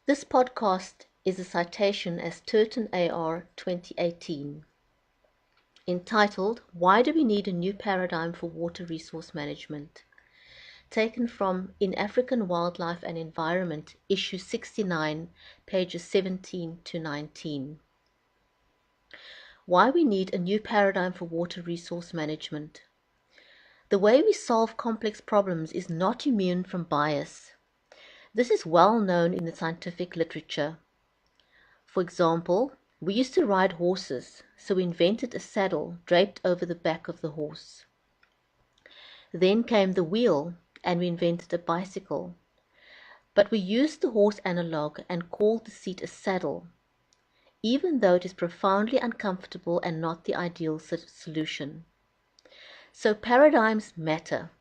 This podcast is a citation as Turton AR 2018, entitled Why Do We Need a New Paradigm for Water Resource Management? Taken from In African Wildlife and Environment, issue 69, pages 17 to 19. Why we need a new paradigm for water resource management. The way we solve complex problems is not immune from bias. This is well known in the scientific literature. For example, we used to ride horses, so we invented a saddle draped over the back of the horse. Then came the wheel, and we invented a bicycle. But we used the horse analog and called the seat a saddle, even though it is profoundly uncomfortable and not the ideal solution. So paradigms matter.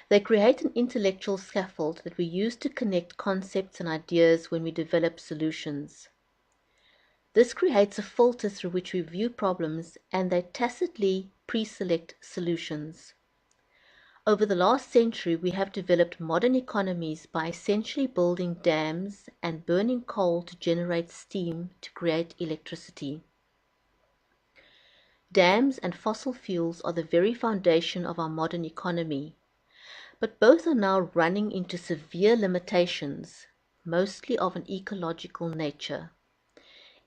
They create an intellectual scaffold that we use to connect concepts and ideas when we develop solutions. This creates a filter through which we view problems, and they tacitly pre-select solutions. Over the last century, we have developed modern economies by essentially building dams and burning coal to generate steam to create electricity. Dams and fossil fuels are the very foundation of our modern economy, but both are now running into severe limitations, mostly of an ecological nature.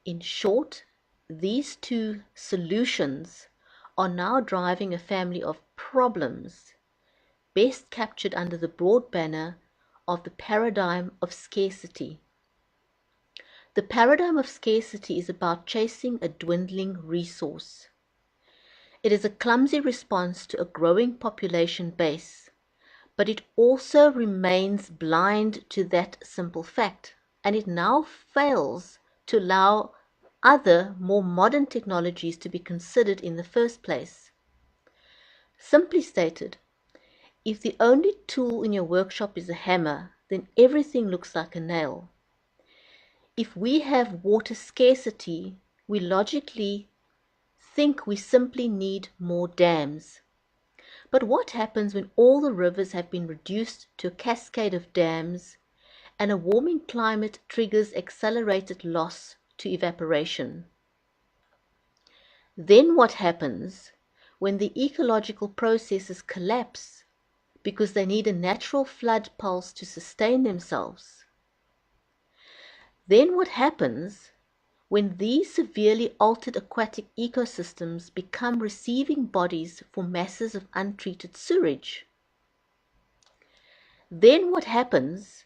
In short, these two solutions are now driving a family of problems, best captured under the broad banner of the paradigm of scarcity. The paradigm of scarcity is about chasing a dwindling resource. It is a clumsy response to a growing population base, but it also remains blind to that simple fact, and it now fails to allow other, more modern technologies to be considered in the first place. Simply stated, if the only tool in your workshop is a hammer, then everything looks like a nail. If we have water scarcity, we logically think we simply need more dams. But what happens when all the rivers have been reduced to a cascade of dams and a warming climate triggers accelerated loss to evaporation? Then what happens when the ecological processes collapse because they need a natural flood pulse to sustain themselves? Then what happens when these severely altered aquatic ecosystems become receiving bodies for masses of untreated sewage? Then what happens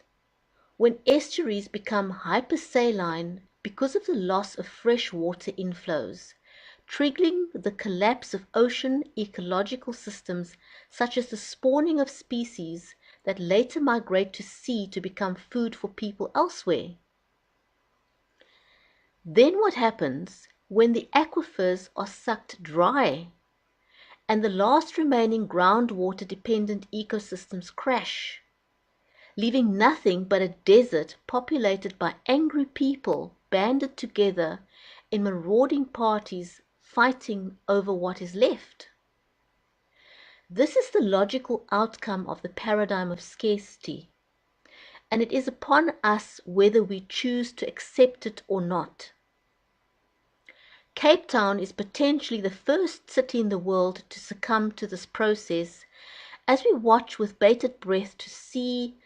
when estuaries become hypersaline because of the loss of fresh water inflows, triggering the collapse of ocean ecological systems such as the spawning of species that later migrate to sea to become food for people elsewhere? Then what happens when the aquifers are sucked dry and the last remaining groundwater dependent ecosystems crash, leaving nothing but a desert populated by angry people banded together in marauding parties fighting over what is left? This is the logical outcome of the paradigm of scarcity, and it is upon us whether we choose to accept it or not. Cape Town is potentially the first city in the world to succumb to this process, as we watch with bated breath to see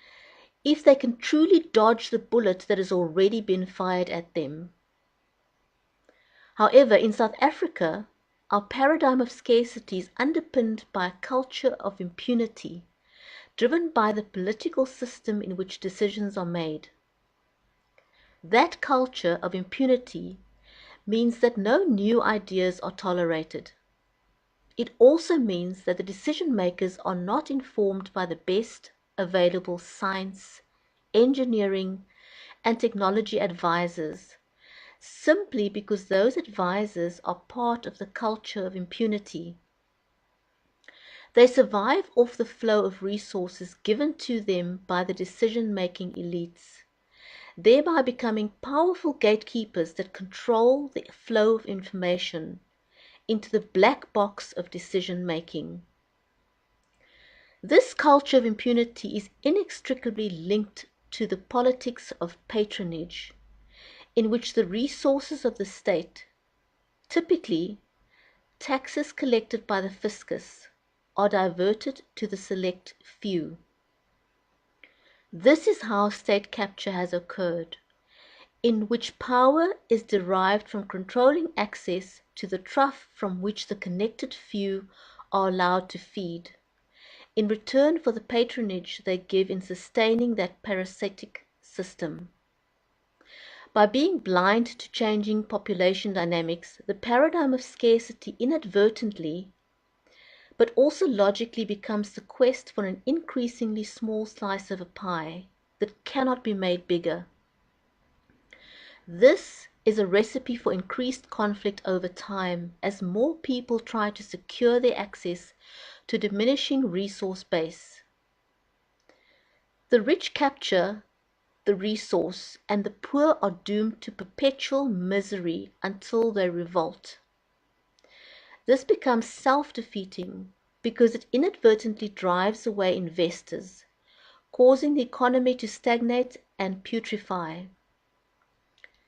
if they can truly dodge the bullet that has already been fired at them. However, in South Africa, our paradigm of scarcity is underpinned by a culture of impunity, driven by the political system in which decisions are made. That culture of impunity means that no new ideas are tolerated. It also means that the decision makers are not informed by the best available science, engineering, and technology advisors, simply because those advisors are part of the culture of impunity. They survive off the flow of resources given to them by the decision-making elites, thereby becoming powerful gatekeepers that control the flow of information into the black box of decision-making. This culture of impunity is inextricably linked to the politics of patronage, in which the resources of the state, typically taxes collected by the fiscus, are diverted to the select few. This is how state capture has occurred, in which power is derived from controlling access to the trough from which the connected few are allowed to feed, in return for the patronage they give in sustaining that parasitic system. By being blind to changing population dynamics, the paradigm of scarcity inadvertently, but also logically, becomes the quest for an increasingly small slice of a pie that cannot be made bigger. This is a recipe for increased conflict over time as more people try to secure their access to diminishing resource base. The rich capture the resource, and the poor are doomed to perpetual misery until they revolt. This becomes self-defeating because it inadvertently drives away investors, causing the economy to stagnate and putrefy.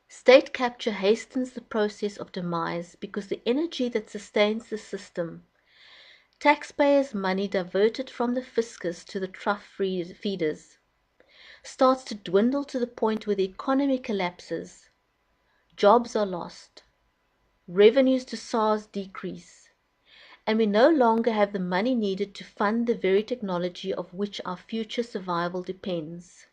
State capture hastens the process of demise because the energy that sustains the system, taxpayers' money diverted from the fiscus to the trough feeders, starts to dwindle to the point where the economy collapses, jobs are lost, revenues to SARS decrease, and we no longer have the money needed to fund the very technology of which our future survival depends.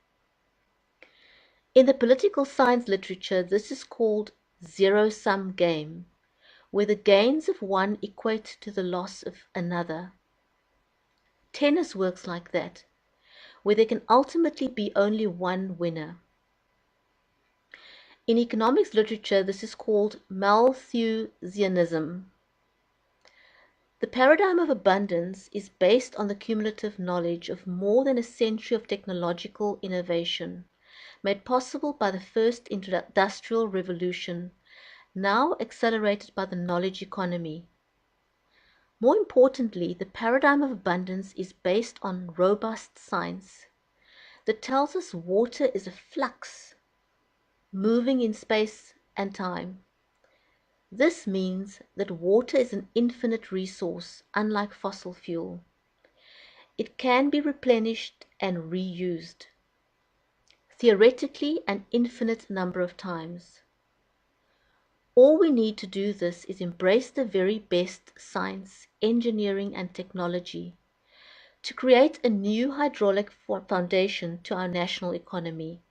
In the political science literature, this is called zero-sum game, where the gains of one equate to the loss of another. Tennis works like that, where there can ultimately be only one winner. In economics literature, this is called Malthusianism. The paradigm of abundance is based on the cumulative knowledge of more than a century of technological innovation, made possible by the first industrial revolution, now accelerated by the knowledge economy. More importantly, the paradigm of abundance is based on robust science that tells us water is a flux, moving in space and time. This means that water is an infinite resource, unlike fossil fuel. It can be replenished and reused, theoretically an infinite number of times. All we need to do this is embrace the very best science, engineering, and technology to create a new hydraulic foundation to our national economy.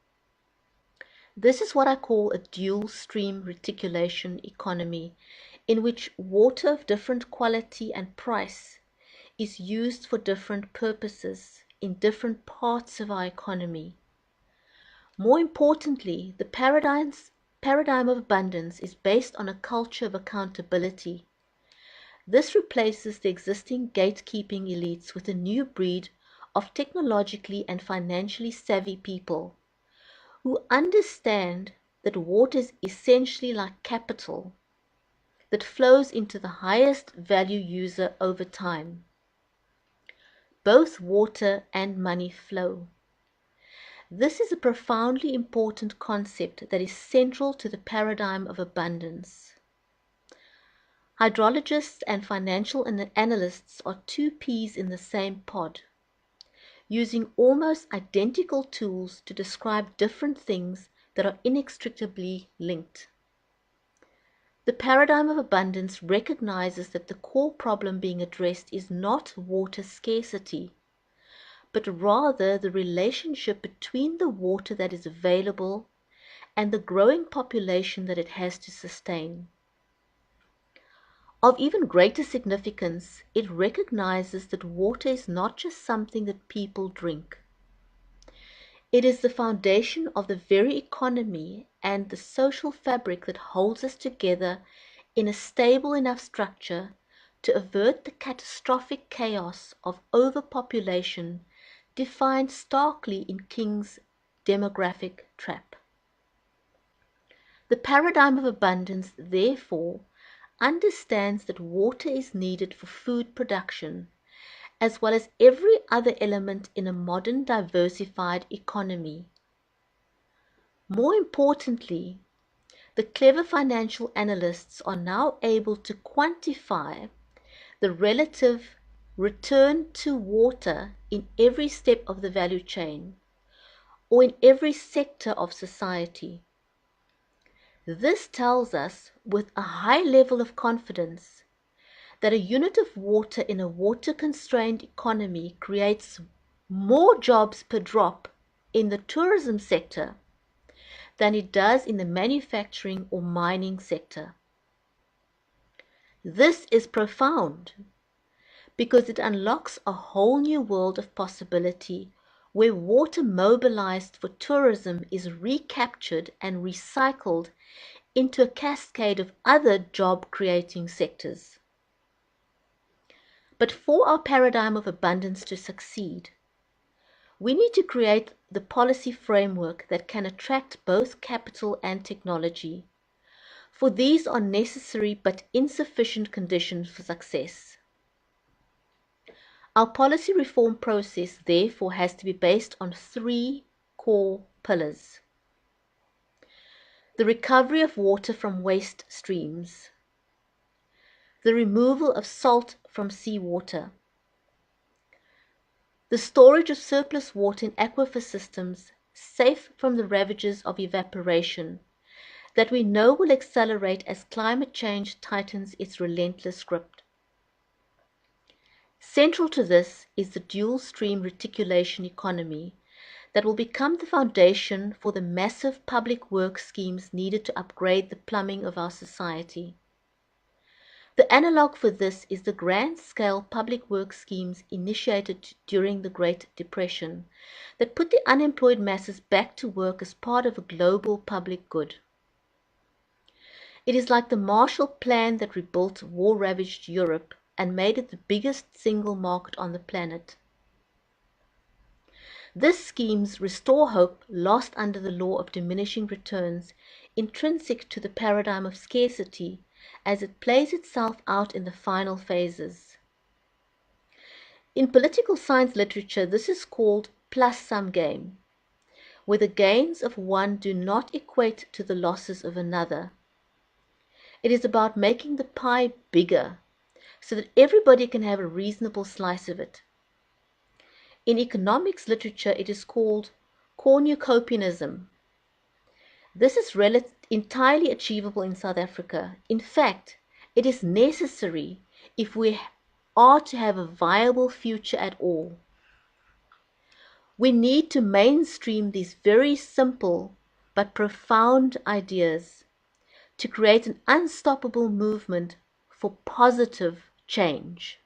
This is what I call a dual-stream reticulation economy, in which water of different quality and price is used for different purposes in different parts of our economy. More importantly, the paradigm of abundance is based on a culture of accountability. This replaces the existing gatekeeping elites with a new breed of technologically and financially savvy people who understand that water is essentially like capital that flows into the highest value user over time. Both water and money flow. This is a profoundly important concept that is central to the paradigm of abundance. Hydrologists and financial analysts are two peas in the same pod, using almost identical tools to describe different things that are inextricably linked. The paradigm of abundance recognizes that the core problem being addressed is not water scarcity, but rather the relationship between the water that is available and the growing population that it has to sustain. Of even greater significance, it recognizes that water is not just something that people drink. It is the foundation of the very economy and the social fabric that holds us together in a stable enough structure to avert the catastrophic chaos of overpopulation defined starkly in King's demographic trap. The paradigm of abundance, therefore, understands that water is needed for food production, as well as every other element in a modern diversified economy. More importantly, the clever financial analysts are now able to quantify the relative return to water in every step of the value chain, or in every sector of society. This tells us with a high level of confidence that a unit of water in a water-constrained economy creates more jobs per drop in the tourism sector than it does in the manufacturing or mining sector. This is profound because it unlocks a whole new world of possibility where water mobilized for tourism is recaptured and recycled into a cascade of other job-creating sectors. But for our paradigm of abundance to succeed, we need to create the policy framework that can attract both capital and technology, for these are necessary but insufficient conditions for success. Our policy reform process, therefore, has to be based on three core pillars: the recovery of water from waste streams, the removal of salt from seawater, the storage of surplus water in aquifer systems safe from the ravages of evaporation that we know will accelerate as climate change tightens its relentless grip. Central to this is the dual-stream reticulation economy that will become the foundation for the massive public work schemes needed to upgrade the plumbing of our society. The analogue for this is the grand-scale public work schemes initiated during the Great Depression that put the unemployed masses back to work as part of a global public good. It is like the Marshall Plan that rebuilt war-ravaged Europe and made it the biggest single market on the planet. These schemes restore hope lost under the law of diminishing returns, intrinsic to the paradigm of scarcity, as it plays itself out in the final phases. In political science literature, this is called plus-sum game, where the gains of one do not equate to the losses of another. It is about making the pie bigger, so that everybody can have a reasonable slice of it. In economics literature, it is called cornucopianism. This is entirely achievable in South Africa. In fact, it is necessary if we are to have a viable future at all. We need to mainstream these very simple but profound ideas to create an unstoppable movement for positive change.